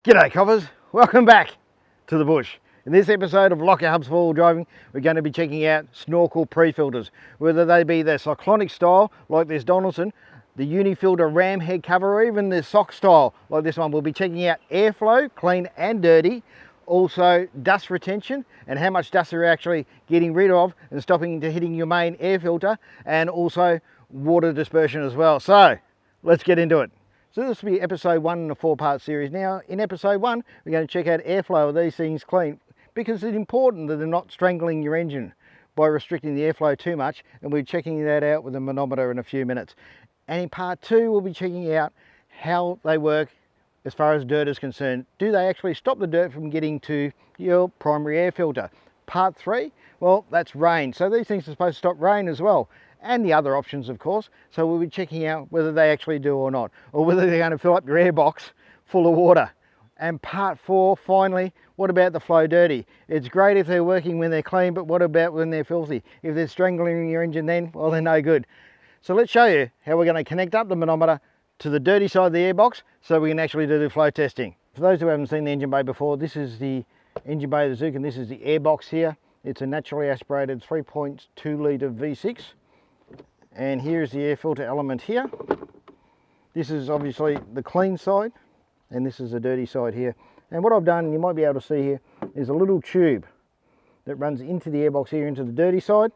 G'day coppers, welcome back to the bush. In this episode of Locker Hubs for All Driving, we're going to be checking out Snorkel Pre-Filters, whether they be the cyclonic style like this Donaldson, the Unifilter ram head cover, or even the sock style like this one. We'll be checking out airflow, clean and dirty, also dust retention and how much dust they're actually getting rid of and stopping to hitting your main air filter, and also water dispersion as well. So let's get into it. So this will be episode 1 in a 4-part series. Now in episode 1 we're going to check out airflow of these things clean, because it's important that they're not strangling your engine by restricting the airflow too much, and we're checking that out with a manometer in a few minutes. And in part 2 we'll be checking out how they work as far as dirt is concerned. Do they actually stop the dirt from getting to your primary air filter? Part 3, well, that's rain. So these things are supposed to stop rain as well, and the other options of course. So we'll be checking out whether they actually do or not, or whether they're going to fill up your air box full of water. And part 4, finally, what about the flow dirty? It's great if they're working when they're clean, but what about when they're filthy? If they're strangling your engine then, well, they're no good. So let's show you how we're going to connect up the manometer to the dirty side of the air box so we can actually do the flow testing. For those who haven't seen the engine bay before, this is the engine bay of the Zook, and this is the air box here. It's a naturally aspirated 3.2 litre V6. And here's the air filter element here. This is obviously the clean side, and this is the dirty side here. And what I've done, you might be able to see here, is a little tube that runs into the airbox here, into the dirty side,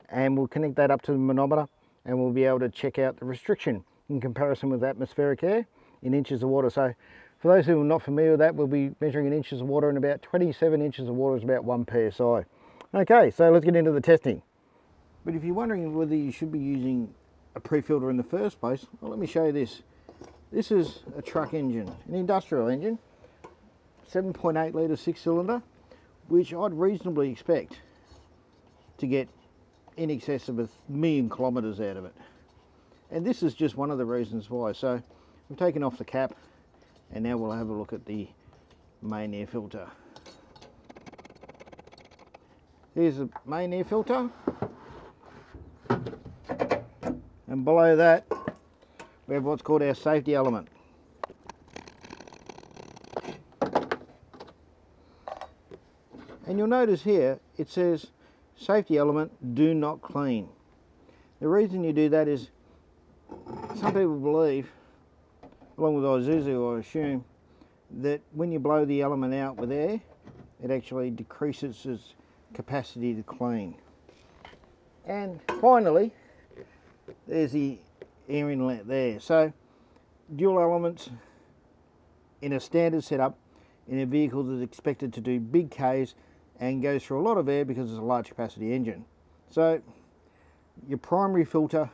and we'll connect that up to the manometer, and we'll be able to check out the restriction in comparison with atmospheric air in inches of water. So for those who are not familiar with that, we'll be measuring in inches of water, and about 27 inches of water is about 1 psi. Okay, so let's get into the testing. But if you're wondering whether you should be using a pre-filter in the first place, well, let me show you this. This is a truck engine, an industrial engine, 7.8 litre 6-cylinder, which I'd reasonably expect to get in excess of 1,000,000 kilometres out of it. And this is just one of the reasons why. So we've taken off the cap, and now we'll have a look at the main air filter. Here's the main air filter. And below that we have what's called our safety element. And you'll notice here it says safety element, do not clean. The reason you do that is some people believe, along with Isuzu I assume, that when you blow the element out with air, it actually decreases its capacity to clean. And finally, there's the air inlet there. So dual elements in a standard setup in a vehicle that's expected to do big Ks and goes through a lot of air because it's a large capacity engine. So your primary filter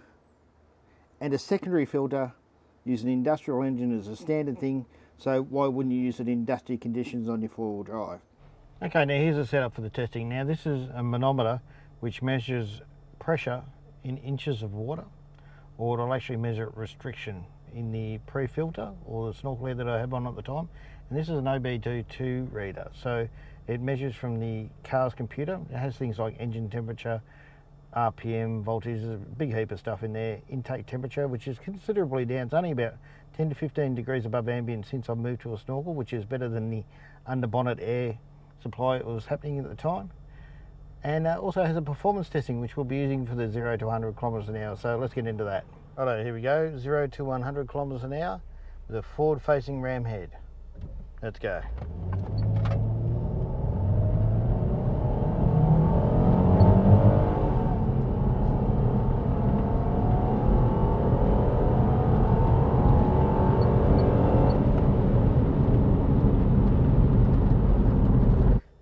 and a secondary filter use an industrial engine as a standard thing, so why wouldn't you use it in industrial conditions on your 4-wheel drive? Okay, now here's the setup for the testing. Now this is a manometer which measures pressure in inches of water, or it'll actually measure restriction in the pre-filter or the snorkel air that I have on at the time. And this is an OBD2 reader, so it measures from the car's computer. It has things like engine temperature, RPM, voltage, there's a big heap of stuff in there. Intake temperature, which is considerably down. It's only about 10 to 15 degrees above ambient since I've moved to a snorkel, which is better than the under bonnet air supply that was happening at the time. And also has a performance testing, which we'll be using for the 0 to 100 kilometres an hour. So let's get into that. Righto, here we go, 0 to 100 kilometres an hour with a forward-facing ram head. Let's go.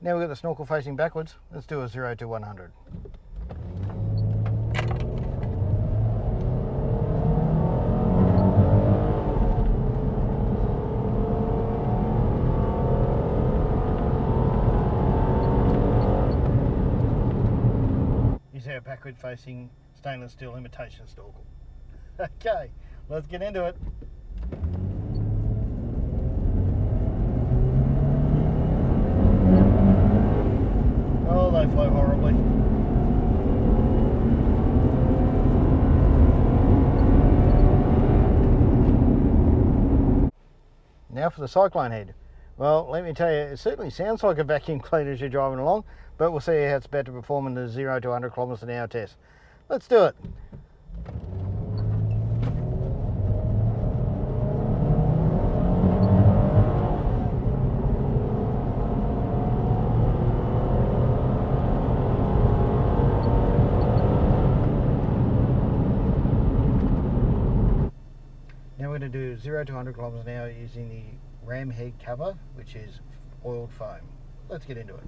Now we've got the snorkel facing backwards. Let's do a 0 to 100. Here's our backward facing stainless steel imitation snorkel. Okay, let's get into it. Oh, they flow horribly. Now for the cyclone head. Well, let me tell you, it certainly sounds like a vacuum cleaner as you're driving along, but we'll see how it's about to perform in the 0 to 100 kilometers an hour test. Let's do it. Now we're going to do 0 to 100 kilometers an hour using the ram head cover, which is oiled foam. Let's get into it.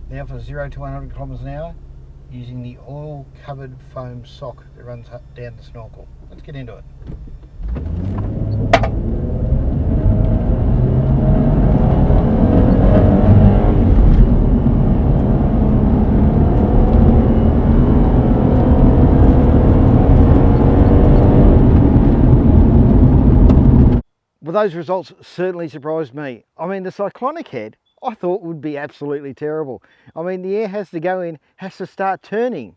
Now for 0 to 100 kilometers an hour, using the oil covered foam sock that runs down the snorkel. Let's get into it. Well, those results certainly surprised me. I mean, the cyclonic head I thought would be absolutely terrible. I mean, the air has to go in, has to start turning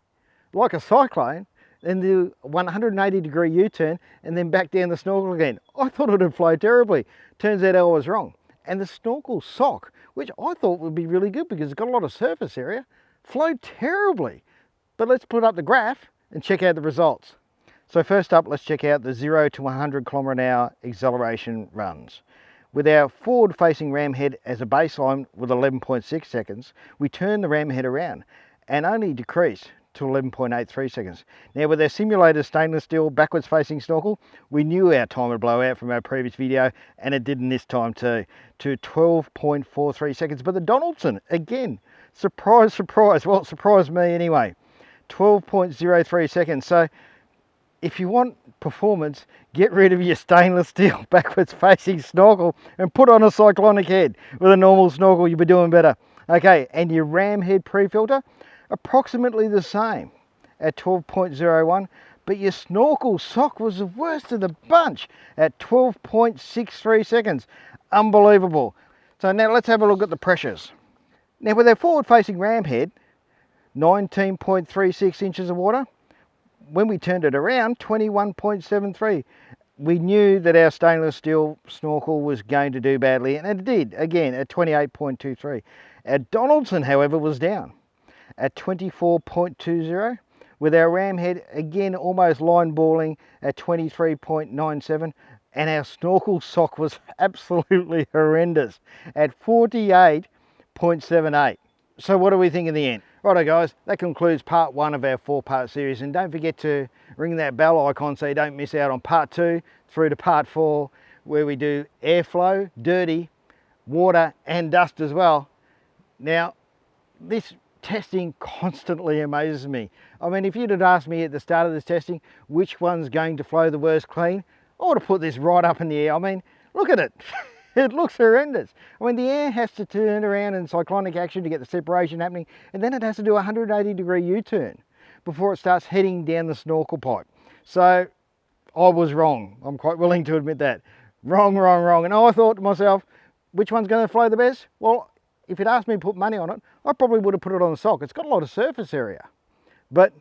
like a cyclone, then do 180-degree U-turn and then back down the snorkel again. I thought it would flow terribly. Turns out I was wrong. And the snorkel sock, which I thought would be really good because it's got a lot of surface area, flowed terribly. But let's put up the graph and check out the results. So first up, let's check out the 0 to 100 kilometer an hour acceleration runs. With our forward facing ram head as a baseline with 11.6 seconds, we turn the ram head around and only decrease to 11.83 seconds. Now with our simulated stainless steel backwards facing snorkel, we knew our time would blow out from our previous video, and it didn't this time too, to 12.43 seconds. But the Donaldson, again, surprise, surprise, well, it surprised me anyway, 12.03 seconds. So if you want performance, get rid of your stainless steel backwards facing snorkel and put on a cyclonic head. With a normal snorkel, you'll be doing better. Okay, and your ram head pre-filter, approximately the same at 12.01, but your snorkel sock was the worst of the bunch at 12.63 seconds. Unbelievable. So now let's have a look at the pressures. Now with our forward facing ram head, 19.36 inches of water. When we turned it around, 21.73. We knew that our stainless steel snorkel was going to do badly, and it did, again, at 28.23. Our Donaldson, however, was down at 24.20, with our ram head, again, almost line balling at 23.97, and our snorkel sock was absolutely horrendous at 48.78. So what do we think in the end? Righto guys, that concludes part 1 of our 4-part series, and don't forget to ring that bell icon so you don't miss out on part 2 through to part 4, where we do airflow, dirty, water and dust as well. Now this testing constantly amazes me. I mean, if you'd have asked me at the start of this testing which one's going to flow the worst clean, I would have put this right up in the air. I mean, look at it. It looks horrendous. I mean, the air has to turn around in cyclonic action to get the separation happening, and then it has to do a 180-degree U-turn before it starts heading down the snorkel pipe. So I was wrong. I'm quite willing to admit that. Wrong, wrong, wrong. And I thought to myself, which one's going to flow the best? Well, if you'd asked me to put money on it, I probably would have put it on the sock. It's got a lot of surface area. But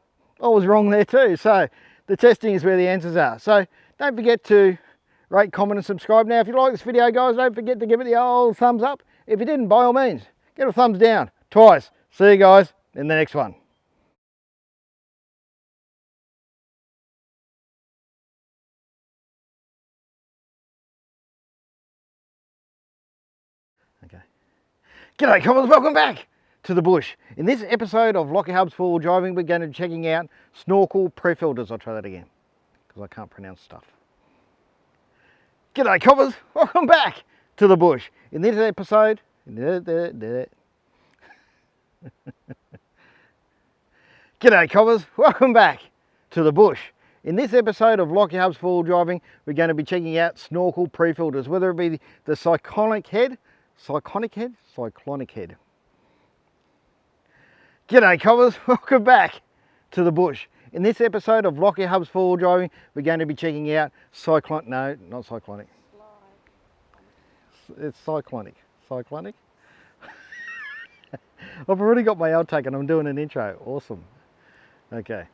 I was wrong there too. So the testing is where the answers are. So don't forget to rate, comment and subscribe. Now if you like this video guys, don't forget to give it the old thumbs up. If you didn't, by all means, get a thumbs down twice. See you guys in the next one. Okay. G'day commons, welcome back to the bush. In this episode of Lockie Hub's 4-wheel driving, we're going to be checking out Snorkel Pre-Filters. I'll try that again because I can't pronounce stuff. G'day coppers, welcome back to the bush. In this episode, G'day coppers, welcome back to the bush. In this episode of Lockie Hub's 4-wheel driving, we're going to be checking out Snorkel Pre-Filters, whether it be the cyclonic head. G'day coppers, welcome back to the bush. In this episode of Lockie Hub's 4-wheel driving, we're going to be checking out It's cyclonic. cyclonic. I've already got my outtake and I'm doing an intro. Awesome. Okay.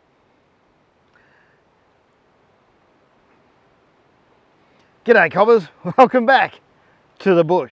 G'day cobbers, welcome back to the bush.